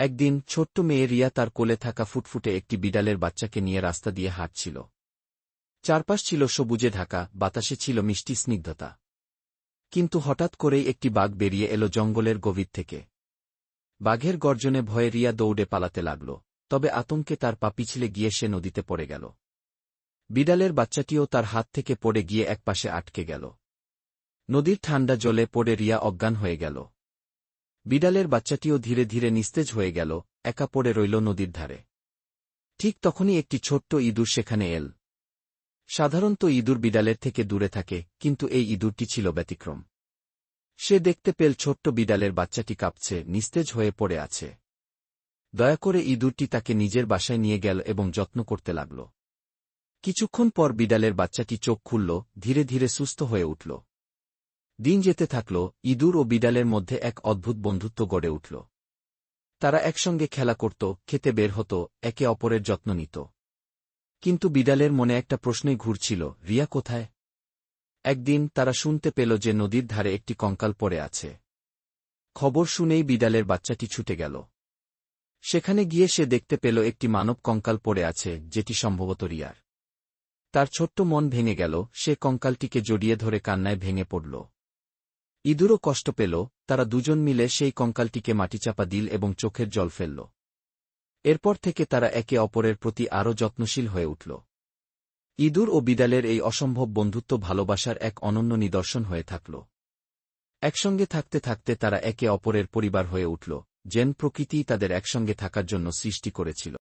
একদিন ছোট্ট মেয়ে রিয়া তার কোলে থাকা ফুটফুটে একটি বিড়ালের বাচ্চাকে নিয়ে রাস্তা দিয়ে হাঁটছিল। চারপাশ ছিল সবুজে ঢাকা, বাতাসে ছিল মিষ্টি স্নিগ্ধতা। কিন্তু হঠাৎ করেই একটি বাঘ বেরিয়ে এলো জঙ্গলের গভীর থেকে। বাঘের গর্জনে ভয়ে রিয়া দৌড়ে পালাতে লাগল, তবে আতঙ্কে তার পা পিছলে গিয়ে সে নদীতে পড়ে গেল। বিড়ালের বাচ্চাটিও তার হাত থেকে পড়ে গিয়ে একপাশে আটকে গেল। নদীর ঠান্ডা জলে পড়ে রিয়া অজ্ঞান হয়ে গেল। বিড়ালের বাচ্চাটিও ধীরে ধীরে নিস্তেজ হয়ে গেল, একা পড়ে রইল নদীর ধারে। ঠিক তখনই একটি ছোট্ট ইঁদুর সেখানে এল। সাধারণত ইঁদুর বিড়ালের থেকে দূরে থাকে, কিন্তু এই ইঁদুরটি ছিল ব্যতিক্রম। সে দেখতে পেল ছোট্ট বিড়ালের বাচ্চাটি কাঁপছে, নিস্তেজ হয়ে পড়ে আছে। দয়া করে ইঁদুরটি তাকে নিজের বাসায় নিয়ে গেল এবং যত্ন করতে লাগল। কিছুক্ষণ পর বিড়ালের বাচ্চাটি চোখ খুলল, ধীরে ধীরে সুস্থ হয়ে উঠল। দিন যেতে থাকল, ইঁদুর ও বিড়ালের মধ্যে এক অদ্ভুত বন্ধুত্ব গড়ে উঠল। তারা একসঙ্গে খেলা করত, খেতে বের হতো, একে অপরের যত্ন নিত। কিন্তু বিড়ালের মনে একটা প্রশ্নই ঘুরছিল, রিয়া কোথায়? একদিন তারা শুনতে পেল যে নদীর ধারে একটি কঙ্কাল পড়ে আছে। খবর শুনেই বিড়ালের বাচ্চাটি ছুটে গেল। সেখানে গিয়ে সে দেখতে পেল একটি মানব কঙ্কাল পড়ে আছে, যেটি সম্ভবত রিয়ার। তার ছোট্ট মন ভেঙে গেল, সে কঙ্কালটিকে জড়িয়ে ধরে কান্নায় ভেঙে পড়ল। ইঁদুরও কষ্ট পেল, তারা দুজন মিলে সেই কঙ্কালটিকে মাটিচাপা দিল এবং চোখের জল ফেলল। এরপর থেকে তারা একে অপরের প্রতি আরও যত্নশীল হয়ে উঠল। ইঁদুর ও বিড়ালের এই অসম্ভব বন্ধুত্ব ভালোবাসার এক অনন্য নিদর্শন হয়ে থাকল। একসঙ্গে থাকতে থাকতে তারা একে অপরের পরিবার হয়ে উঠল, যেন প্রকৃতিই তাদের একসঙ্গে থাকার জন্য সৃষ্টি করেছিল।